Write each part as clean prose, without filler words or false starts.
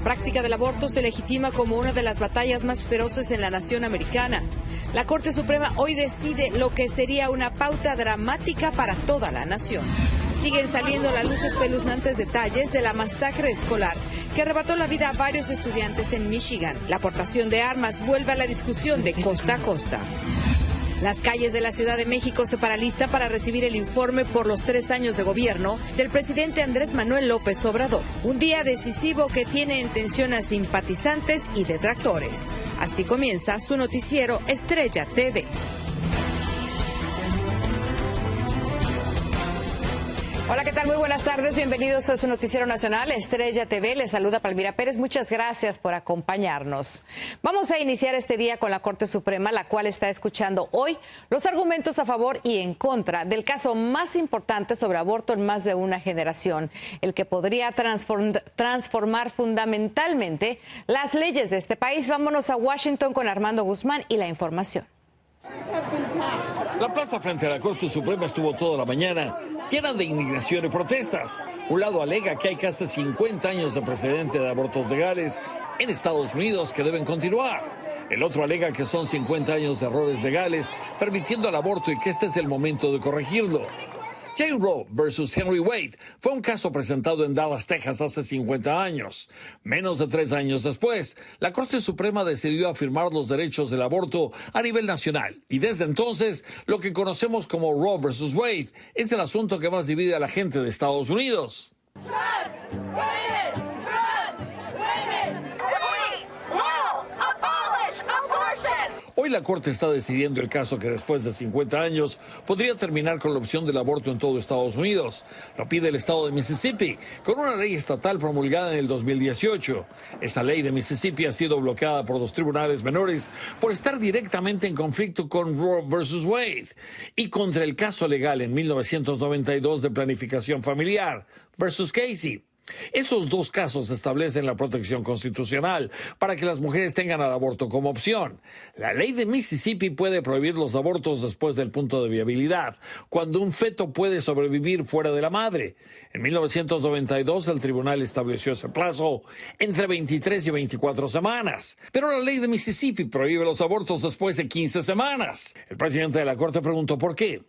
práctica del aborto se legitima como una de las batallas más feroces en la nación americana. La Corte Suprema hoy decide lo que sería una pauta dramática para toda la nación. Siguen saliendo a la luz espeluznantes detalles de la masacre escolar que arrebató la vida a varios estudiantes en Michigan. La aportación de armas vuelve a la discusión de costa a costa. Las calles de la Ciudad de México se paralizan para recibir el informe por los 3 años de gobierno del presidente Andrés Manuel López Obrador. Un día decisivo que tiene en tensión a simpatizantes y detractores. Así comienza su noticiero Estrella TV. Hola, ¿qué tal? Muy buenas tardes. Bienvenidos a su noticiero nacional, Estrella TV. Les saluda Palmira Pérez. Muchas gracias por acompañarnos. Vamos a iniciar este día con la Corte Suprema, la cual está escuchando hoy los argumentos a favor y en contra del caso más importante sobre aborto en más de una generación, el que podría transformar fundamentalmente las leyes de este país. Vámonos a Washington con Armando Guzmán y la información. La plaza frente a la Corte Suprema estuvo toda la mañana llena de indignación y protestas. Un lado alega que hay casi 50 años de precedente de abortos legales en Estados Unidos que deben continuar. El otro alega que son 50 años de errores legales permitiendo el aborto y que este es el momento de corregirlo. Jane Roe versus Henry Wade fue un caso presentado en Dallas, Texas, hace 50 años. Menos de 3 años después, la Corte Suprema decidió afirmar los derechos del aborto a nivel nacional. Y desde entonces, lo que conocemos como Roe versus Wade es el asunto que más divide a la gente de Estados Unidos. Hoy la Corte está decidiendo el caso que después de 50 años podría terminar con la opción del aborto en todo Estados Unidos. Lo pide el estado de Mississippi, con una ley estatal promulgada en el 2018. Esa ley de Mississippi ha sido bloqueada por los tribunales menores por estar directamente en conflicto con Roe versus Wade y contra el caso legal en 1992 de planificación familiar versus Casey. Esos dos casos establecen la protección constitucional para que las mujeres tengan el aborto como opción. La ley de Mississippi puede prohibir los abortos después del punto de viabilidad, cuando un feto puede sobrevivir fuera de la madre. En 1992 el tribunal estableció ese plazo entre 23 y 24 semanas. Pero la ley de Mississippi prohíbe los abortos después de 15 semanas. El presidente de la Corte preguntó por qué.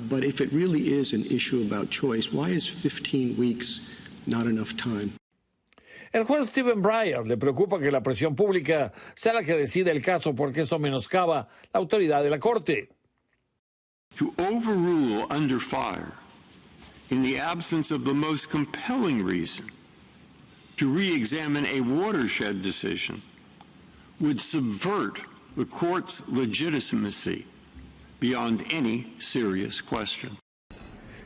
But if it really is an issue about choice, why is 15 weeks not enough time? El juez Stephen Breyer le preocupa que la presión pública sea la que decida el caso porque eso menoscaba la autoridad de la Corte. To overrule under fire in the absence of the most compelling reason to re-examine a watershed decision would subvert the court's legitimacy beyond any serious question.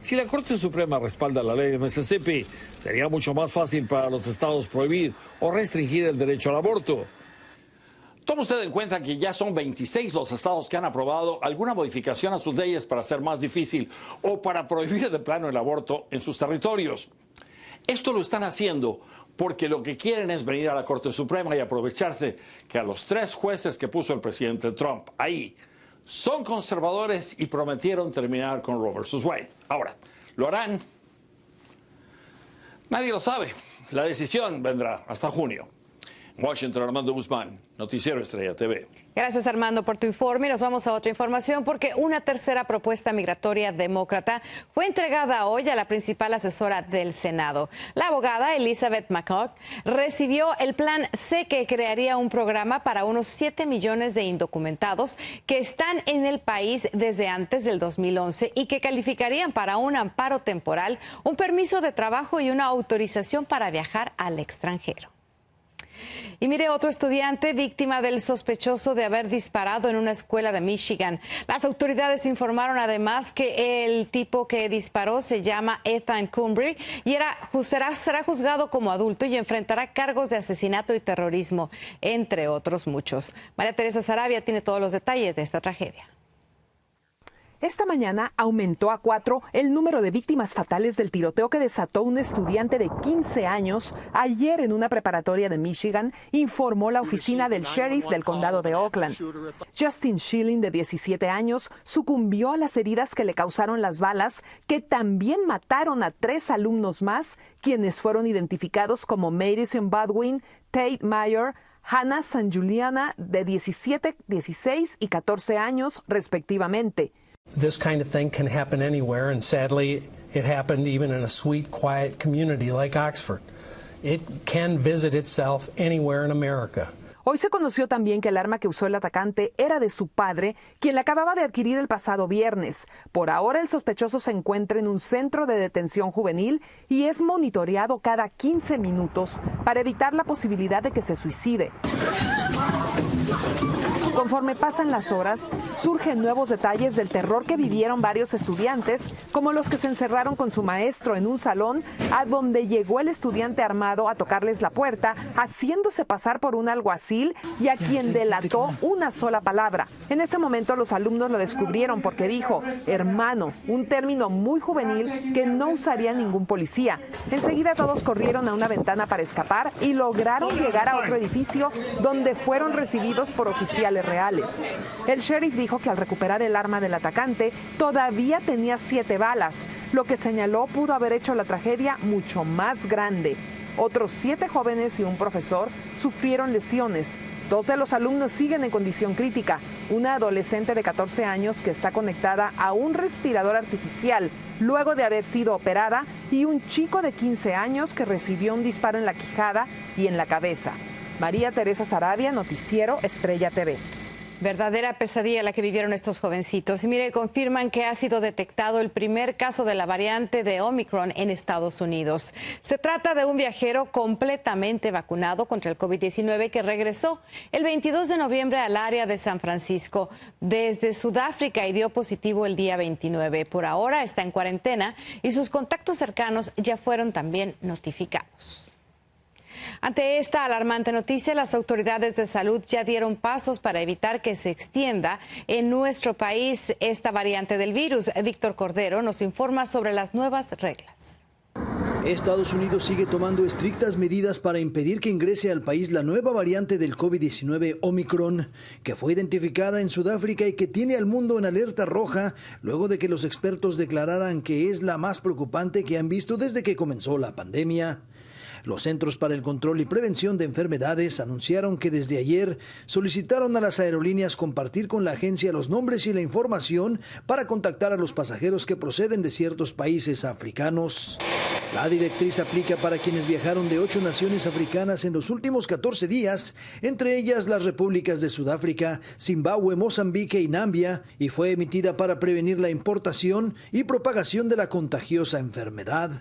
Si la Corte Suprema respalda la ley de Mississippi, sería mucho más fácil para los estados prohibir o restringir el derecho al aborto. Tome usted en cuenta que ya son 26 los estados que han aprobado alguna modificación a sus leyes para hacer más difícil o para prohibir de plano el aborto en sus territorios. Esto lo están haciendo porque lo que quieren es venir a la Corte Suprema y aprovecharse que a los 3 jueces que puso el presidente Trump ahí son conservadores y prometieron terminar con Roe versus Wade. Ahora, ¿lo harán? Nadie lo sabe. La decisión vendrá hasta junio. Washington, Armando Guzmán, Noticiero Estrella TV. Gracias, Armando, por tu informe. Nos vamos a otra información porque una tercera propuesta migratoria demócrata fue entregada hoy a la principal asesora del Senado. La abogada Elizabeth McCoy recibió el plan C, que crearía un programa para unos 7 millones de indocumentados que están en el país desde antes del 2011 y que calificarían para un amparo temporal, un permiso de trabajo y una autorización para viajar al extranjero. Y mire, otro estudiante víctima del sospechoso de haber disparado en una escuela de Michigan. Las autoridades informaron además que el tipo que disparó se llama Ethan Cumbry y será juzgado como adulto y enfrentará cargos de asesinato y terrorismo, entre otros muchos. María Teresa Sarabia tiene todos los detalles de esta tragedia. Esta mañana aumentó a 4 el número de víctimas fatales del tiroteo que desató un estudiante de 15 años ayer en una preparatoria de Michigan, informó la oficina del sheriff del condado de Oakland. Justin Schilling, de 17 años, sucumbió a las heridas que le causaron las balas, que también mataron a 3 alumnos más, quienes fueron identificados como Madison Baldwin, Tate Mayer, Hannah San Juliana, de 17, 16 y 14 años, respectivamente. This kind of thing can happen anywhere, and sadly, it happened even in a sweet, quiet community like Oxford. It can visit itself anywhere in America. Hoy se conoció también que el arma que usó el atacante era de su padre, quien la acababa de adquirir el pasado viernes. Por ahora, el sospechoso se encuentra en un centro de detención juvenil y es monitoreado cada 15 minutos para evitar la posibilidad de que se suicide. Conforme pasan las horas, surgen nuevos detalles del terror que vivieron varios estudiantes, como los que se encerraron con su maestro en un salón a donde llegó el estudiante armado a tocarles la puerta, haciéndose pasar por un alguacil y a quien delató una sola palabra. En ese momento los alumnos lo descubrieron porque dijo hermano, un término muy juvenil que no usaría ningún policía. Enseguida todos corrieron a una ventana para escapar y lograron llegar a otro edificio donde fueron recibidos por oficiales reales. El sheriff dijo que al recuperar el arma del atacante todavía tenía 7 balas, lo que señaló pudo haber hecho la tragedia mucho más grande. Otros 7 jóvenes y un profesor sufrieron lesiones. 2 de los alumnos siguen en condición crítica. Una adolescente de 14 años que está conectada a un respirador artificial luego de haber sido operada y un chico de 15 años que recibió un disparo en la quijada y en la cabeza. María Teresa Sarabia, Noticiero Estrella TV. Verdadera pesadilla la que vivieron estos jovencitos. Y mire, confirman que ha sido detectado el primer caso de la variante de Omicron en Estados Unidos. Se trata de un viajero completamente vacunado contra el COVID-19 que regresó el 22 de noviembre al área de San Francisco desde Sudáfrica y dio positivo el día 29. Por ahora está en cuarentena y sus contactos cercanos ya fueron también notificados. Ante esta alarmante noticia, las autoridades de salud ya dieron pasos para evitar que se extienda en nuestro país esta variante del virus. Víctor Cordero nos informa sobre las nuevas reglas. Estados Unidos sigue tomando estrictas medidas para impedir que ingrese al país la nueva variante del COVID-19 Omicron, que fue identificada en Sudáfrica y que tiene al mundo en alerta roja luego de que los expertos declararan que es la más preocupante que han visto desde que comenzó la pandemia. Los Centros para el Control y Prevención de Enfermedades anunciaron que desde ayer solicitaron a las aerolíneas compartir con la agencia los nombres y la información para contactar a los pasajeros que proceden de ciertos países africanos. La directriz aplica para quienes viajaron de 8 naciones africanas en los últimos 14 días, entre ellas las repúblicas de Sudáfrica, Zimbabue, Mozambique y Nambia, y fue emitida para prevenir la importación y propagación de la contagiosa enfermedad.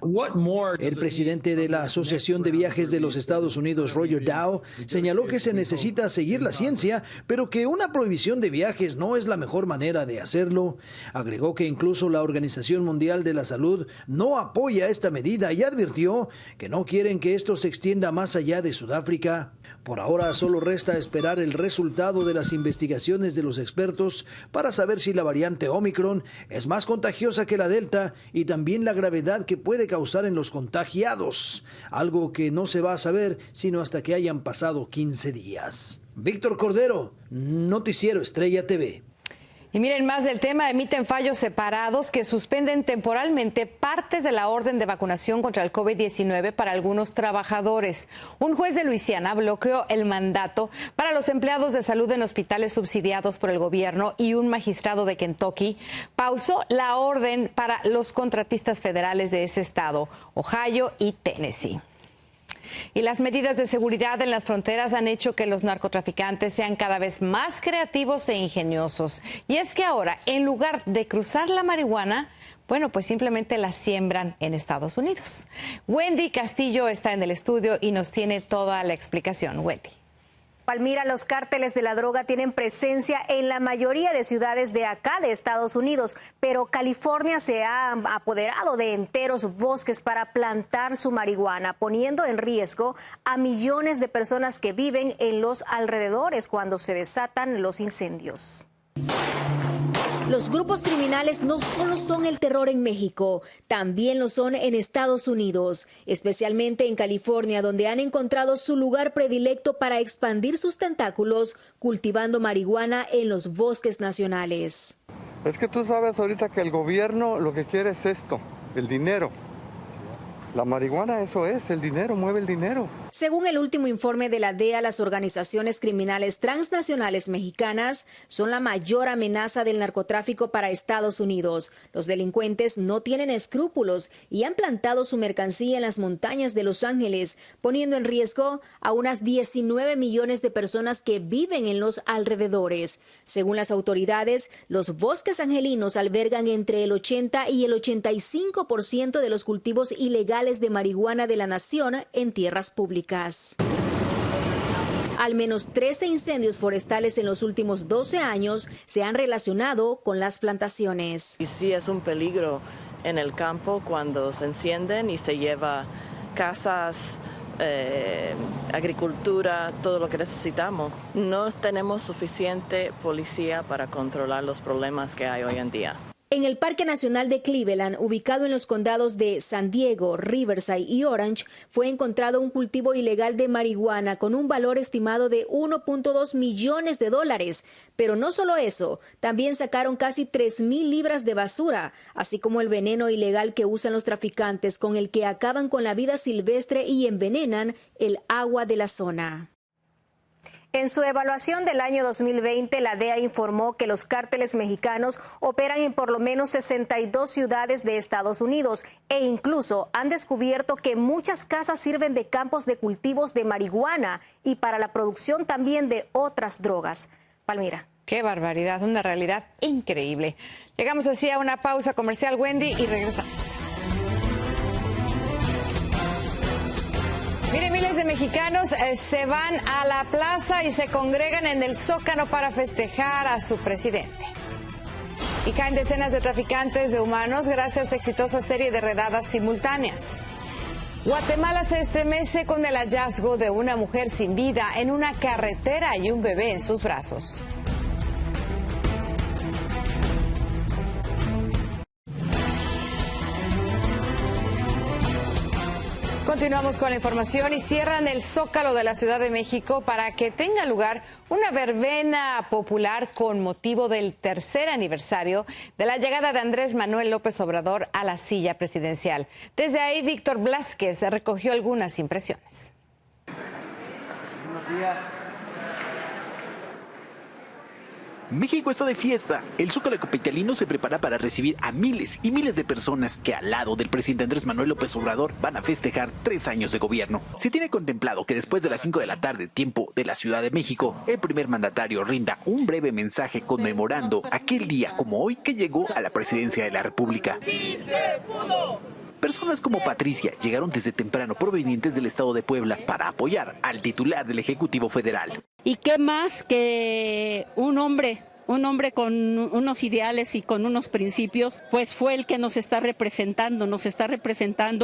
El presidente de la Asociación de Viajes de los Estados Unidos, Roger Dow, señaló que se necesita seguir la ciencia, pero que una prohibición de viajes no es la mejor manera de hacerlo. Agregó que incluso la Organización Mundial de la Salud no apoya esta medida y advirtió que no quieren que esto se extienda más allá de Sudáfrica. Por ahora solo resta esperar el resultado de las investigaciones de los expertos para saber si la variante Omicron es más contagiosa que la Delta y también la gravedad que puede causar en los contagiados, algo que no se va a saber sino hasta que hayan pasado 15 días. Víctor Cordero, Noticiero Estrella TV. Y miren más del tema, emiten fallos separados que suspenden temporalmente partes de la orden de vacunación contra el COVID-19 para algunos trabajadores. Un juez de Luisiana bloqueó el mandato para los empleados de salud en hospitales subsidiados por el gobierno y un magistrado de Kentucky pausó la orden para los contratistas federales de ese estado, Ohio y Tennessee. Y las medidas de seguridad en las fronteras han hecho que los narcotraficantes sean cada vez más creativos e ingeniosos. Y es que ahora, en lugar de cruzar la marihuana, bueno, pues simplemente la siembran en Estados Unidos. Wendy Castillo está en el estudio y nos tiene toda la explicación. Wendy. Palmira, los cárteles de la droga tienen presencia en la mayoría de ciudades de acá, de Estados Unidos, pero California se ha apoderado de enteros bosques para plantar su marihuana, poniendo en riesgo a millones de personas que viven en los alrededores cuando se desatan los incendios. Los grupos criminales no solo son el terror en México, también lo son en Estados Unidos, especialmente en California, donde han encontrado su lugar predilecto para expandir sus tentáculos, cultivando marihuana en los bosques nacionales. Es que tú sabes ahorita que el gobierno lo que quiere es esto, el dinero. La marihuana, eso es, el dinero, mueve el dinero. Según el último informe de la DEA, las organizaciones criminales transnacionales mexicanas son la mayor amenaza del narcotráfico para Estados Unidos. Los delincuentes no tienen escrúpulos y han plantado su mercancía en las montañas de Los Ángeles, poniendo en riesgo a unas 19 millones de personas que viven en los alrededores. Según las autoridades, los bosques angelinos albergan entre el 80 y el 85% de los cultivos ilegales de marihuana de la nación en tierras públicas. Al menos 13 incendios forestales en los últimos 12 años se han relacionado con las plantaciones. Y sí es un peligro en el campo cuando se encienden y se lleva casas, agricultura, todo lo que necesitamos. No tenemos suficiente policía para controlar los problemas que hay hoy en día. En el Parque Nacional de Cleveland, ubicado en los condados de San Diego, Riverside y Orange, fue encontrado un cultivo ilegal de marihuana con un valor estimado de $1.2 millones. Pero no solo eso, también sacaron casi 3,000 libras de basura, así como el veneno ilegal que usan los traficantes, con el que acaban con la vida silvestre y envenenan el agua de la zona. En su evaluación del año 2020, la DEA informó que los cárteles mexicanos operan en por lo menos 62 ciudades de Estados Unidos e incluso han descubierto que muchas casas sirven de campos de cultivos de marihuana y para la producción también de otras drogas. Palmira. Qué barbaridad, una realidad increíble. Llegamos así a una pausa comercial, Wendy, y regresamos. Miren, miles de mexicanos se van a la plaza y se congregan en el Zócalo para festejar a su presidente. Y caen decenas de traficantes de humanos gracias a exitosa serie de redadas simultáneas. Guatemala se estremece con el hallazgo de una mujer sin vida en una carretera y un bebé en sus brazos. Continuamos con la información y cierran el Zócalo de la Ciudad de México para que tenga lugar una verbena popular con motivo del tercer aniversario de la llegada de Andrés Manuel López Obrador a la silla presidencial. Desde ahí, Víctor Blázquez recogió algunas impresiones. Buenos días. México está de fiesta. El Zócalo capitalino se prepara para recibir a miles y miles de personas que al lado del presidente Andrés Manuel López Obrador van a festejar 3 años de gobierno. Se tiene contemplado que después de las 5 de la tarde, tiempo de la Ciudad de México, el primer mandatario rinda un breve mensaje conmemorando aquel día como hoy que llegó a la presidencia de la República. ¡Sí se pudo! Personas como Patricia llegaron desde temprano provenientes del estado de Puebla para apoyar al titular del Ejecutivo Federal. ¿Y qué más que un hombre con unos ideales y con unos principios, pues fue el que nos está representando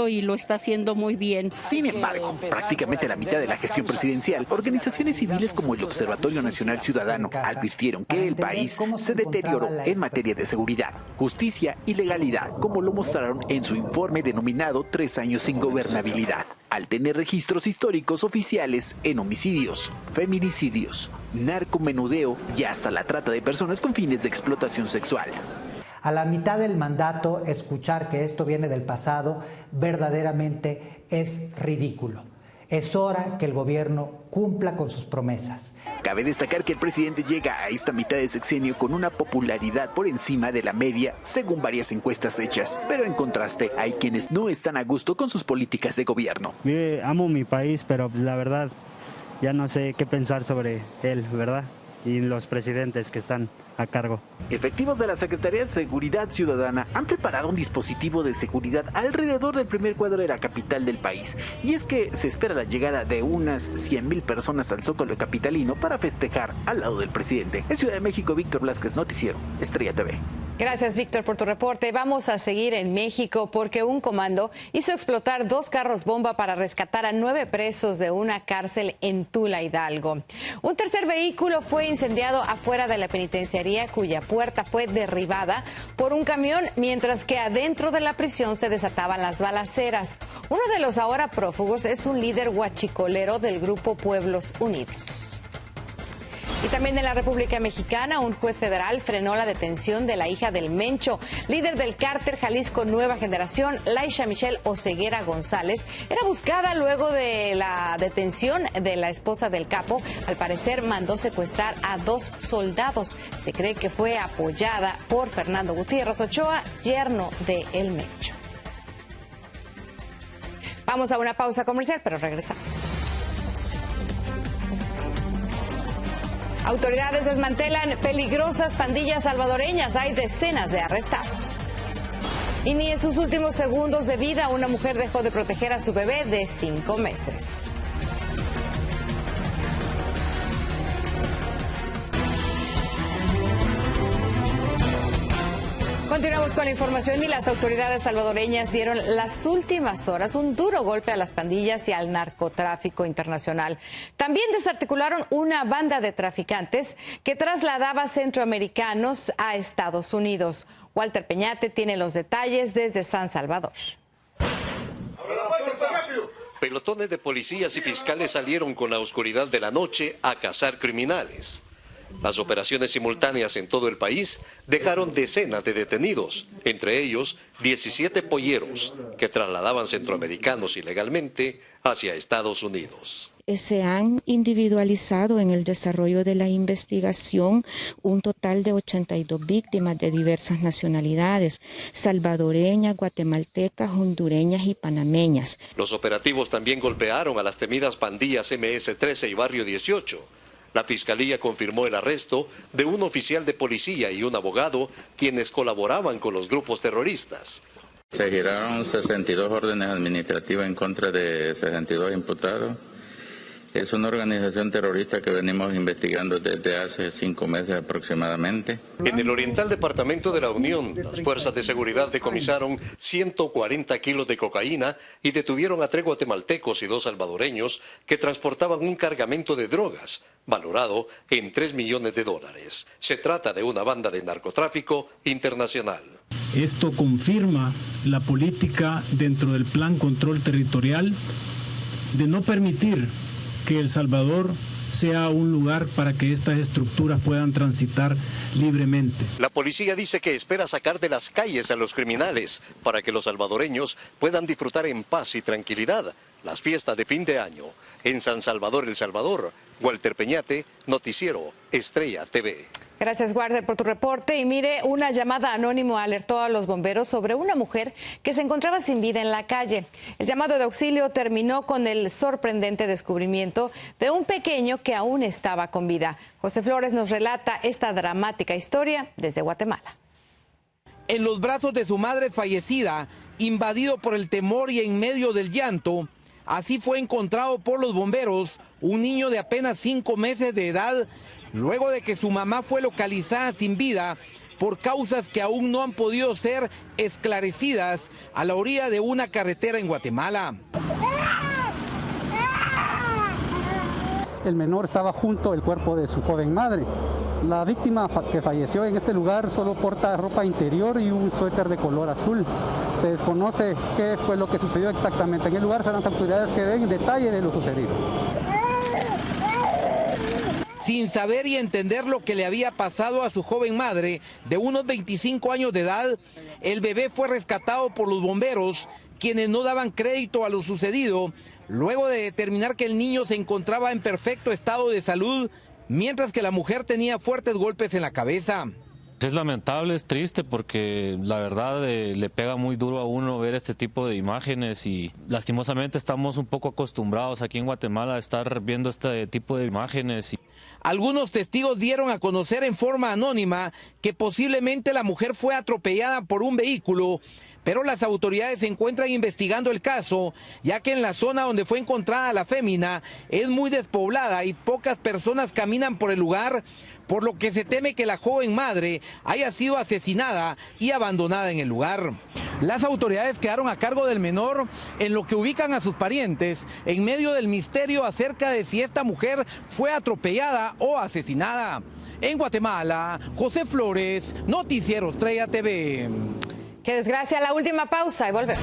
y lo está haciendo muy bien. Sin embargo, prácticamente a la mitad de la gestión presidencial, organizaciones civiles como el Observatorio Nacional Ciudadano advirtieron que el país se deterioró en materia de seguridad, justicia y legalidad, como lo mostraron en su informe denominado 3 años sin gobernabilidad, al tener registros históricos oficiales en homicidios, feminicidios, narcomenudeo y hasta la trata de personas con fines de explotación sexual. A la mitad del mandato, escuchar que esto viene del pasado verdaderamente es ridículo. Es hora que el gobierno cumpla con sus promesas. Cabe destacar que el presidente llega a esta mitad de sexenio con una popularidad por encima de la media, según varias encuestas hechas. Pero en contraste, hay quienes no están a gusto con sus políticas de gobierno. Amo mi país, pero la verdad ya no sé qué pensar sobre él, ¿verdad? Y los presidentes que están a cargo. Efectivos de la Secretaría de Seguridad Ciudadana han preparado un dispositivo de seguridad alrededor del primer cuadro de la capital del país. Y es que se espera la llegada de unas 100,000 personas al Zócalo capitalino para festejar al lado del presidente. En Ciudad de México, Víctor Blázquez, Noticiero Estrella TV. Gracias, Víctor, por tu reporte. Vamos a seguir en México porque un comando hizo explotar 2 carros bomba para rescatar a 9 presos de una cárcel en Tula, Hidalgo. Un tercer vehículo fue incendiado afuera de la penitenciaría, cuya puerta fue derribada por un camión, mientras que adentro de la prisión se desataban las balaceras. Uno de los ahora prófugos es un líder huachicolero del grupo Pueblos Unidos. Y también en la República Mexicana, un juez federal frenó la detención de la hija del Mencho, líder del cártel Jalisco Nueva Generación. Laisha Michelle Oseguera González era buscada luego de la detención de la esposa del capo. Al parecer mandó secuestrar a 2 soldados. Se cree que fue apoyada por Fernando Gutiérrez Ochoa, yerno de El Mencho. Vamos a una pausa comercial, pero regresamos. Autoridades desmantelan peligrosas pandillas salvadoreñas. Hay decenas de arrestados. Y ni en sus últimos segundos de vida una mujer dejó de proteger a su bebé de 5 meses. Continuamos con la información y las autoridades salvadoreñas dieron las últimas horas un duro golpe a las pandillas y al narcotráfico internacional. También desarticularon una banda de traficantes que trasladaba centroamericanos a Estados Unidos. Walter Peñate tiene los detalles desde San Salvador. Pelotones de policías y fiscales salieron con la oscuridad de la noche a cazar criminales. Las operaciones simultáneas en todo el país dejaron decenas de detenidos, entre ellos 17 polleros que trasladaban centroamericanos ilegalmente hacia Estados Unidos. Se han individualizado en el desarrollo de la investigación un total de 82 víctimas de diversas nacionalidades, salvadoreñas, guatemaltecas, hondureñas y panameñas. Los operativos también golpearon a las temidas pandillas MS-13 y Barrio 18. La Fiscalía confirmó el arresto de un oficial de policía y un abogado, quienes colaboraban con los grupos terroristas. Se giraron 62 órdenes administrativas en contra de 62 imputados. Es una organización terrorista que venimos investigando desde hace 5 meses aproximadamente. En el oriental departamento de la Unión, las fuerzas de seguridad decomisaron 140 kilos de cocaína y detuvieron a 3 guatemaltecos y 2 salvadoreños que transportaban un cargamento de drogas valorado en $3 millones. Se trata de una banda de narcotráfico internacional. Esto confirma la política dentro del Plan Control Territorial de no permitir que El Salvador sea un lugar para que estas estructuras puedan transitar libremente. La policía dice que espera sacar de las calles a los criminales para que los salvadoreños puedan disfrutar en paz y tranquilidad las fiestas de fin de año. En San Salvador, El Salvador, Walter Peñate, Noticiero Estrella TV. Gracias, Walter, por tu reporte. Y mire, una llamada anónima alertó a los bomberos sobre una mujer que se encontraba sin vida en la calle. El llamado de auxilio terminó con el sorprendente descubrimiento de un pequeño que aún estaba con vida. José Flores nos relata esta dramática historia desde Guatemala. En los brazos de su madre fallecida, invadido por el temor y en medio del llanto, así fue encontrado por los bomberos un niño de apenas 5 meses de edad, luego de que su mamá fue localizada sin vida por causas que aún no han podido ser esclarecidas a la orilla de una carretera en Guatemala. El menor estaba junto al cuerpo de su joven madre. La víctima que falleció en este lugar solo porta ropa interior y un suéter de color azul. Se desconoce qué fue lo que sucedió exactamente. En el lugar serán las autoridades que den detalle de lo sucedido. Sin saber y entender lo que le había pasado a su joven madre, de unos 25 años de edad, el bebé fue rescatado por los bomberos, quienes no daban crédito a lo sucedido, luego de determinar que el niño se encontraba en perfecto estado de salud, mientras que la mujer tenía fuertes golpes en la cabeza. Es lamentable, es triste porque la verdad le pega muy duro a uno ver este tipo de imágenes y lastimosamente estamos un poco acostumbrados aquí en Guatemala a estar viendo este tipo de imágenes. Algunos testigos dieron a conocer en forma anónima que posiblemente la mujer fue atropellada por un vehículo, pero las autoridades se encuentran investigando el caso, ya que en la zona donde fue encontrada la fémina es muy despoblada y pocas personas caminan por el lugar, por lo que se teme que la joven madre haya sido asesinada y abandonada en el lugar. Las autoridades quedaron a cargo del menor, en lo que ubican a sus parientes en medio del misterio acerca de si esta mujer fue atropellada o asesinada. En Guatemala, José Flores, Noticiero Estrella TV. Qué desgracia, la última pausa y volvemos.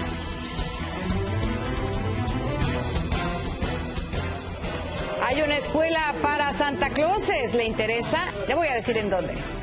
Hay una escuela para Santa Clauses, ¿le interesa? Le voy a decir en dónde es.